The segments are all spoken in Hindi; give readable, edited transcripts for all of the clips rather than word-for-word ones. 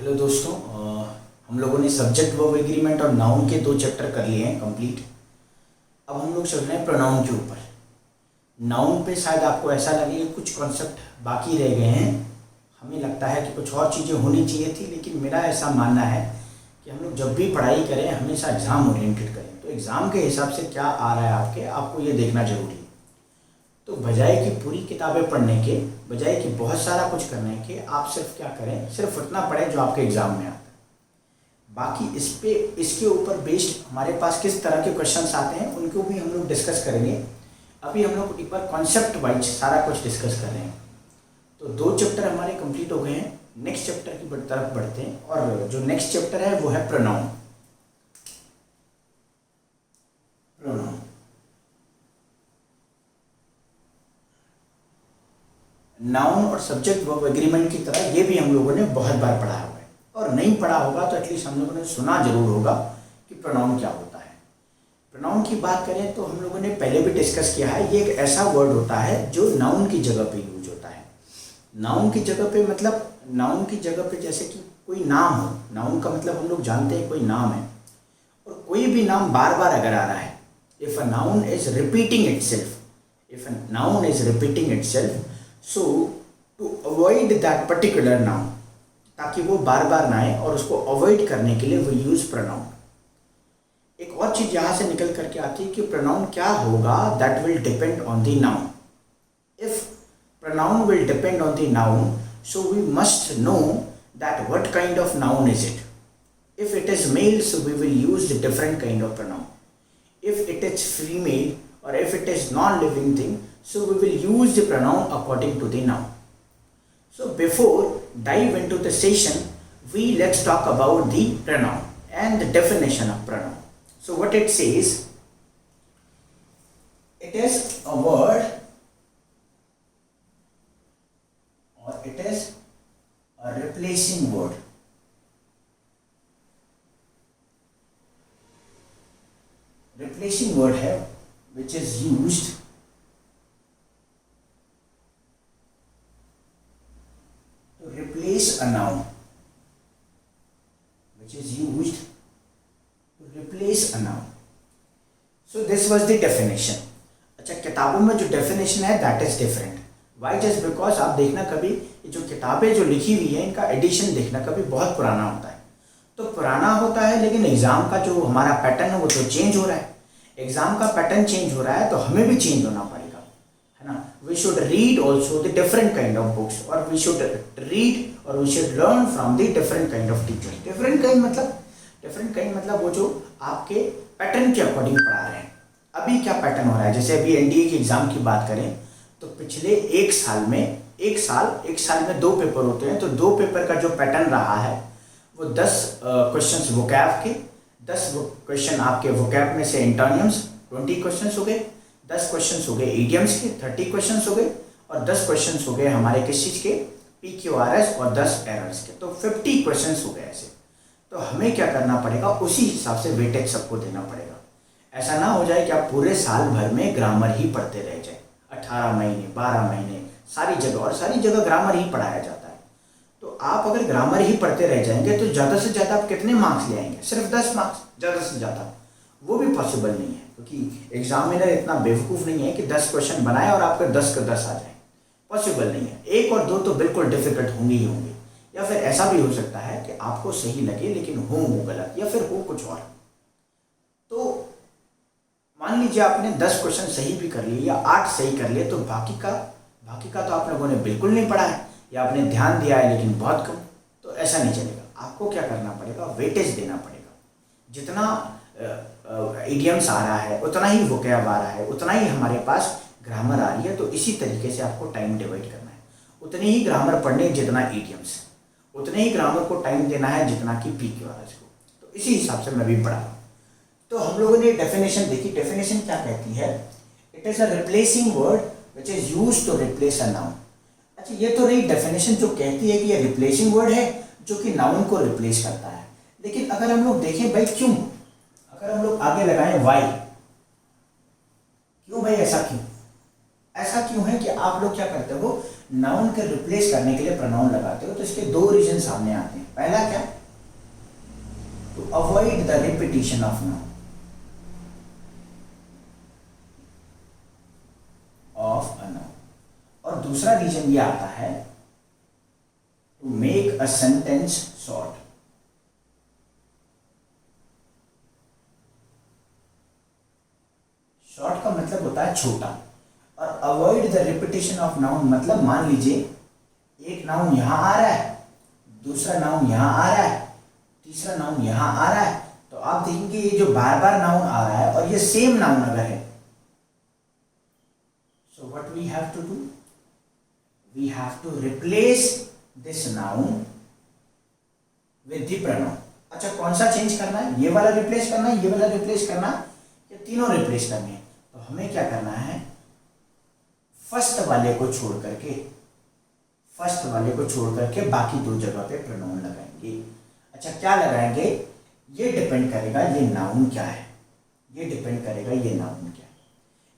हेलो दोस्तों, हम लोगों ने सब्जेक्ट वर्ब एग्रीमेंट और नाउन के 2 चैप्टर कर लिए हैं कंप्लीट। अब हम लोग चल रहे हैं प्रोनाउन के ऊपर। नाउन पे शायद आपको ऐसा लगे कि कुछ कॉन्सेप्ट बाकी रह गए हैं। हमें लगता है कि कुछ और चीज़ें होनी चाहिए थी, लेकिन मेरा ऐसा मानना है कि हम लोग जब भी पढ़ाई करें हमेशा एग्ज़ाम ओरिएंटेड करें। तो एग्ज़ाम के हिसाब से क्या आ रहा है आपको ये देखना ज़रूरी है। तो बजाय कि पूरी किताबें पढ़ने के, बजाय कि बहुत सारा कुछ करने के, आप सिर्फ क्या करें, सिर्फ उतना पढ़ें जो आपके एग्ज़ाम में आता है। बाकी इसके ऊपर बेस्ड हमारे पास किस तरह के क्वेश्चंस आते हैं उनको भी हम लोग डिस्कस करेंगे। अभी हम लोग एक बार कॉन्सेप्ट वाइज सारा कुछ डिस्कस कर रहे हैं। तो 2 चैप्टर हमारे कंप्लीट हो गए हैं। नेक्स्ट चैप्टर की तरफ बढ़ते हैं, और जो नेक्स्ट चैप्टर है वो है प्रोनाउन। प्रोनाउन नाउन और सब्जेक्ट वर्ब एग्रीमेंट की तरह ये भी हम लोगों ने बहुत बार पढ़ा हुआ है, और नहीं पढ़ा होगा तो एटलीस्ट हम लोगों ने सुना जरूर होगा कि प्रोनाउन क्या होता है। प्रोनाउन की बात करें तो हम लोगों ने पहले भी डिस्कस किया है, ये एक ऐसा वर्ड होता है जो नाउन की जगह पे यूज होता है। नाउन की जगह पे मतलब नाउन की जगह पे जैसे कि कोई नाम हो। नाउन का मतलब हम लोग जानते हैं कोई नाम है, और कोई भी नाम बार बार अगर आ रहा है, if a noun is repeating itself, so to avoid that particular noun, ताकि वो बार बार ना आए और उसको अवॉइड करने के लिए वो यूज प्रोनाउन। एक और चीज यहां से निकल करके आती है कि प्रोनाउन क्या होगा, that will depend on the noun. If pronoun will depend on the noun, so we must know that what kind of noun is it. If it is male, so we will use the different kind of pronoun. If it is female or if it is non-living thing, so we will use the pronoun according to the noun. So before dive into the session, let's talk about the pronoun and the definition of pronoun. So what it says, it is a word or it is a replacing word. Replacing word है which is used to replace a noun, so this was the definition. अच्छा, किताबों में जो डेफिनेशन है that is different. Why? Just because आप देखना कभी जो किताबें जो लिखी हुई है इनका एडिशन देखना कभी बहुत पुराना होता है। तो पुराना होता है, लेकिन एग्जाम का जो हमारा पैटर्न है वो तो चेंज हो रहा है। एग्जाम का पैटर्न चेंज हो रहा है तो हमें भी चेंज होना पड़ेगा, है ना। We should read also the different kind of books, और वी शुड रीड और we should learn from the different kind of teacher. Different kind मतलब वो जो आपके पैटर्न के अकॉर्डिंग पढ़ा रहे हैं। अभी क्या पैटर्न हो रहा है, जैसे अभी एनडीए के एग्जाम की बात करें तो पिछले एक साल में 2 पेपर होते हैं। तो 2 पेपर का जो पैटर्न रहा है वो 10 क्वेश्चंस वोकैब के, 10 क्वेश्चन आपके वोकैब में से एंटोनियम्स 20 क्वेश्चंस हो गए, 10 क्वेश्चंस हो गए इडियम्स के 30 क्वेश्चंस हो गए, और 10 क्वेश्चंस हो गए हमारे किस चीज़ के, PQRS, और 10 एरर्स के। तो 50 क्वेश्चंस हो गए ऐसे। तो हमें क्या करना पड़ेगा, उसी हिसाब से वेटेज सबको देना पड़ेगा। ऐसा ना हो जाए कि आप पूरे साल भर में ग्रामर ही पढ़ते रह जाए। 18 महीने 12 महीने सारी जगह ग्रामर ही पढ़ाया जाता है। तो आप अगर ग्रामर ही पढ़ते रह जाएंगे तो ज़्यादा से ज़्यादा आप कितने मार्क्स ले आएंगे? सिर्फ 10 मार्क्स, ज़्यादा से ज़्यादा। वो भी पॉसिबल नहीं है, क्योंकि एग्जामिनर इतना बेवकूफ़ नहीं है कि 10 क्वेश्चन बनाए और आपके 10 के 10 आ जाए। पॉसिबल नहीं है। 1 और 2 तो बिल्कुल डिफिकल्ट होंगे ही होंगे, या फिर ऐसा भी हो सकता है कि आपको सही लगे लेकिन हो वो गलत, या फिर हो कुछ और। तो मान लीजिए आपने 10 क्वेश्चन सही भी कर लिए या 8 सही कर लिए, तो बाकी का तो आप लोगों ने बिल्कुल नहीं पढ़ा है, या आपने ध्यान दिया है लेकिन बहुत कम। तो ऐसा नहीं चलेगा। आपको क्या करना पड़ेगा, वेटेज देना पड़ेगा। जितना इडियम्स आ रहा है उतना ही वोकैब आ रहा है, उतना ही हमारे पास ग्रामर आ रही है। तो इसी तरीके से आपको टाइम डिवाइड करना है। उतनी ही ग्रामर पढ़ने जितना इडियम्स, उतने ही ग्रामर को टाइम देना है जितना कि PQRS को। तो इसी हिसाब से मैं भी पढ़ा। तो हम लोगों ने डेफिनेशन देखी। डेफिनेशन क्या कहती है, it is a replacing word which is used to replace a noun. अच्छा, ये तो रही डेफिनेशन जो कहती है कि ये रिप्लेसिंग वर्ड है जो कि नाउन को रिप्लेस करता है। लेकिन अगर हम लोग देखें भाई क्यों, अगर हम लोग आगे लगाएं वाई, क्यों भाई ऐसा क्यों? ऐसा क्यों है कि आप लोग क्या करते हो, नाउन के रिप्लेस करने के लिए प्रोनाउन लगाते हो, तो इसके दो रीजन सामने आते हैं। पहला क्या, to avoid the repetition of noun, of a noun, और दूसरा रीजन ये आता है to make a sentence short. Short का मतलब होता है छोटा, और avoid the repetition of noun मतलब मान लीजिए एक नाउन यहां आ रहा है, दूसरा नाउन यहां आ रहा है, तीसरा नाउन यहां आ रहा है, तो आप देखेंगे ये जो बार बार नाउन आ रहा है और ये सेम नाउन अगर है, so what we have to do, we have to replace this noun with the pronoun. अच्छा, कौन सा चेंज करना है, ये वाला रिप्लेस करना है, ये वाला रिप्लेस करना है, या तीनों रिप्लेस करने हैं? तो हमें क्या करना है, फर्स्ट वाले को छोड़ करके, फर्स्ट वाले को छोड़ करके बाकी दो जगह पे प्रोनाउन लगाएंगे। अच्छा, क्या लगाएंगे, ये डिपेंड करेगा ये नाउन क्या है, ये डिपेंड करेगा ये नाउन क्या है।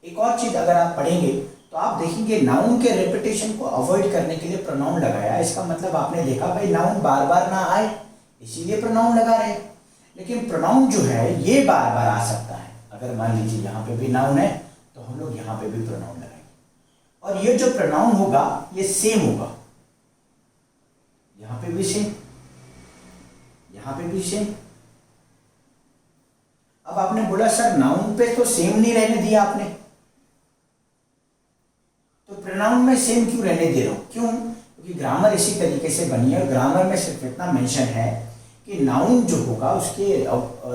एक और चीज अगर आप पढ़ेंगे तो आप देखेंगे नाउन के रेपिटेशन को अवॉइड करने के लिए प्रोनाउन लगाया, इसका मतलब आपने देखा भाई नाउन बार बार ना आए इसीलिए प्रोनाउन लगा रहे हैं, लेकिन प्रोनाउन जो है ये बार बार आ सकता है। अगर मान लीजिए यहाँ पे भी नाउन है तो हम लोग यहाँ पे भी प्रोनाउन लगाएंगे, और ये जो प्रोनाउन होगा ये सेम होगा, यहाँ पे भी सेम, यहाँ पे भी सेम। अब आपने बोला सर नाउन पे तो सेम नहीं रहने दिया आपने, तो प्रोनाउन में सेम क्यों रहने दे रहा हूं, क्यों? क्योंकि ग्रामर इसी तरीके से बनी है, और ग्रामर में सिर्फ इतना मेंशन है कि नाउन जो होगा उसके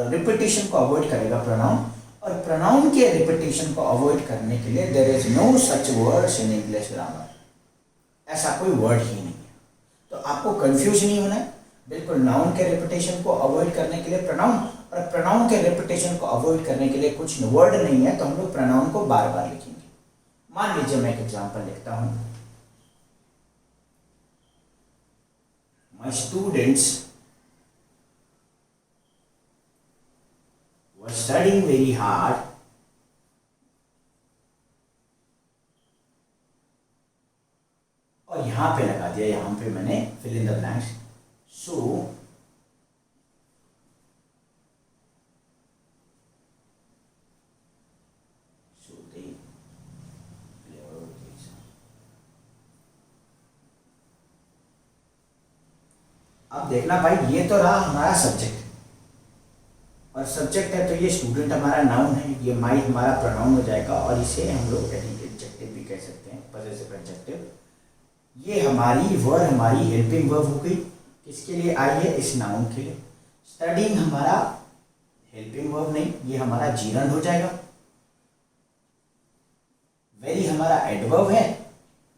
रिपीटेशन को अवॉइड करेगा प्रोनाउन, और प्रोनाउन के रिपीटेशन को अवॉइड करने के लिए there is no such words in English grammar, ऐसा कोई वर्ड ही नहीं है। तो आपको कंफ्यूज नहीं होना है, बिल्कुल नाउन के रिपीटेशन को अवॉइड करने के लिए प्रोनाउन, और प्रोनाउन के रिपीटेशन को अवॉइड करने के लिए कुछ वर्ड नहीं है, तो हम लोग प्रोनाउन को बार बार लिखेंगे। मान लीजिए मैं एक एग्जांपल लिखता हूं, my students were studying very hard और यहां पे लगा दिया, यहां पे मैंने fill in the blanks, so they अब देखना भाई ये तो रहा हमारा सब्जेक्ट, और सब्जेक्ट है तो ये स्टूडेंट हमारा नाउन है, ये माई हमारा प्रोनाउन हो जाएगा, और इसे हम लोग एडजेक्टिव भी कह सकते हैं, पॉसेसिव एडजेक्टिव। ये हमारी वर्ब, हमारी हेल्पिंग वर्ब हो गई, किसके लिए आई है, इस नाउन के लिए। स्टडीइंग हमारा हेल्पिंग वर्ब नहीं, ये हमारा जीरंड हो जाएगा। वेरी हमारा एडवर्ब है,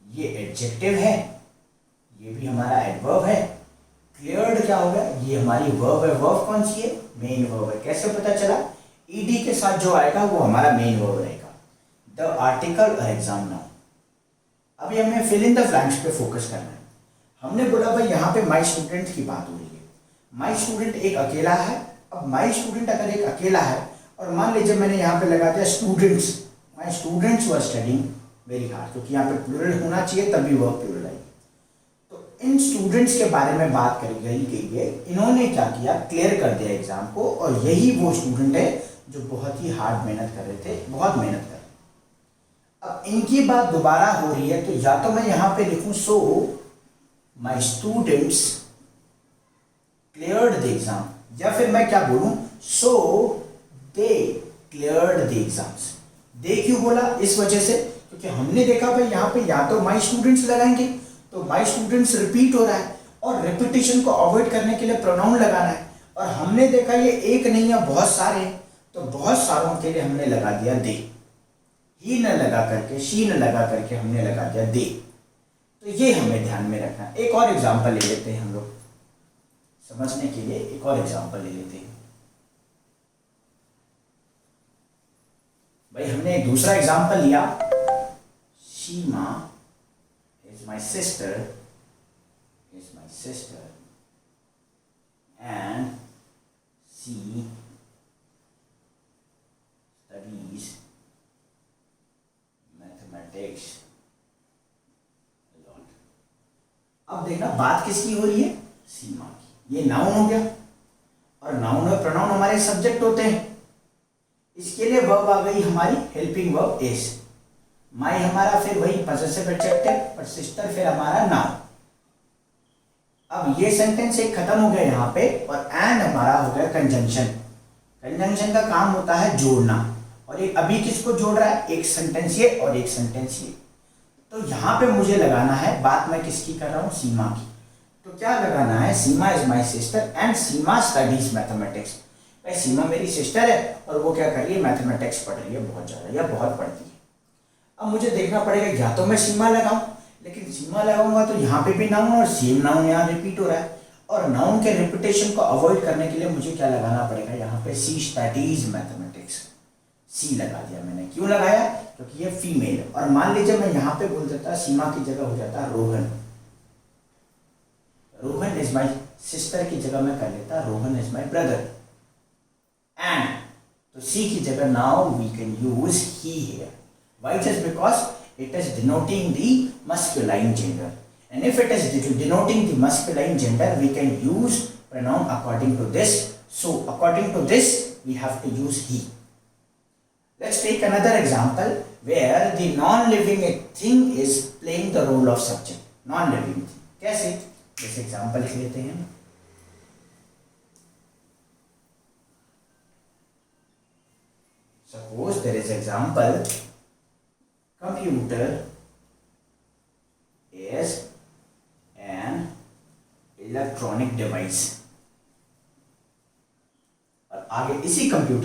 ये एडजेक्टिव है, ये भी हमारा एडवर्ब है। क्लियर्ड क्या होगा, ये हमारी वर्ब है, वर्ब कौन सी है, मेन वर्ब है। कैसे पता चला, ईडी के साथ जो आएगा वो हमारा मेन वर्ब रहेगा। द आर्टिकल और एग्जाम नाउन। अभी हमें फिल इन द ब्लैंक्स पे फोकस करना है। हमने बोला भाई यहाँ पे माई स्टूडेंट की बात हो रही है, माई स्टूडेंट एक अकेला है। अब माई स्टूडेंट अगर एक अकेला है और मान लीजिए मैंने यहाँ पे लगा दिया students, my students were studying very hard, क्योंकि यहाँ पे प्लूरल होना चाहिए तभी वर्ब प्लूरल आएगी। तो इन स्टूडेंट्स के बारे में बात करी गई है, इन्होंने क्या किया, क्लियर कर दिया एग्जाम को, और यही वो स्टूडेंट है जो बहुत ही हार्ड मेहनत कर रहे थे, बहुत मेहनत कर रहे थे। अब इनकी बात दोबारा हो रही है, तो या तो मैं यहां पे लिखूं so my students cleared the exam, या फिर मैं क्या बोलूं so they cleared the exams. They क्यों बोला, इस वजह से क्योंकि हमने देखा भाई यहाँ पे या तो माई स्टूडेंट्स लगाएंगे तो माई स्टूडेंट्स रिपीट हो रहा है, और रिपीटिशन को अवॉइड करने के लिए प्रोनाउन लगाना है, और हमने देखा ये एक नहीं है बहुत सारे हैं, तो बहुत सारों के लिए हमने लगा दिया दे। ही न लगा करके, शी न लगा करके हमने लगा दिया दे। तो ये हमें ध्यान में रखना है। एक और एग्जांपल ले लेते हैं हम लोग समझने के लिए, एक और एग्जांपल ले लेते हैं भाई। हमने एक दूसरा एग्जांपल लिया, Seema is my sister, and she studies mathematics takes lot. अब देखना बात किसकी हो रही है, सीमा की। ये नाउन हो गया और नाउन और प्रोनाउन हमारे सब्जेक्ट होते हैं। इसके लिए वर्ब आ गई हमारी हेल्पिंग वर्ब इज। माई हमारा फिर वही पजेसिव एडजेक्टिव, पर सिस्टर फिर हमारा नाउन। अब ये सेंटेंस एक खत्म हो गया यहाँ पे, और एंड हमारा हो गया कंजंक्शन। कंजंक्शन का काम होता है जोड़ना, और एक अभी किसको जोड़ रहा है, एक सेंटेंस ये और एक सेंटेंस ये। तो यहाँ पे मुझे लगाना है, बात मैं किसकी कर रहा हूँ, सीमा की। तो क्या लगाना है, Seema is my sister and Seema studies mathematics. भाई सीमा मेरी सिस्टर है और वो क्या कर रही है, मैथमेटिक्स पढ़ रही है बहुत ज़्यादा या बहुत पढ़ती है। अब मुझे देखना पड़ेगा, या तो मैं सीमा लगाऊं, लेकिन सीमा लगाऊंगा तो यहाँ पे भी नाउन और सेम नाउन यहाँ रिपीट हो रहा है, और नाउन के रिपीटेशन को अवॉइड करने के लिए मुझे क्या लगाना पड़ेगा, यहाँ पे सी स्टडीज मैथमेटिक्स। सी लगा दिया मैंने, क्यों लगाया, क्योंकि ये फीमेल है। और मान लीजिए मैं यहाँ पे बोल देता सीमा की जगह हो जाता Rohan. Rohan is my sister की जगह मैं कर लेता Rohan is my brother. And तो सी की जगह now we can use he here. Why? Just because it is denoting the masculine gender, and if it is denoting the masculine gender, we can use pronoun according to this. So according to this we have to use he. Let's take another example where the non-living thing is playing the role of subject. Non-living thing कैसे, जैसे एग्जाम्पल लिख लेते हैं। Suppose there is example, computer is an electronic device, और आगे इसी कंप्यूटर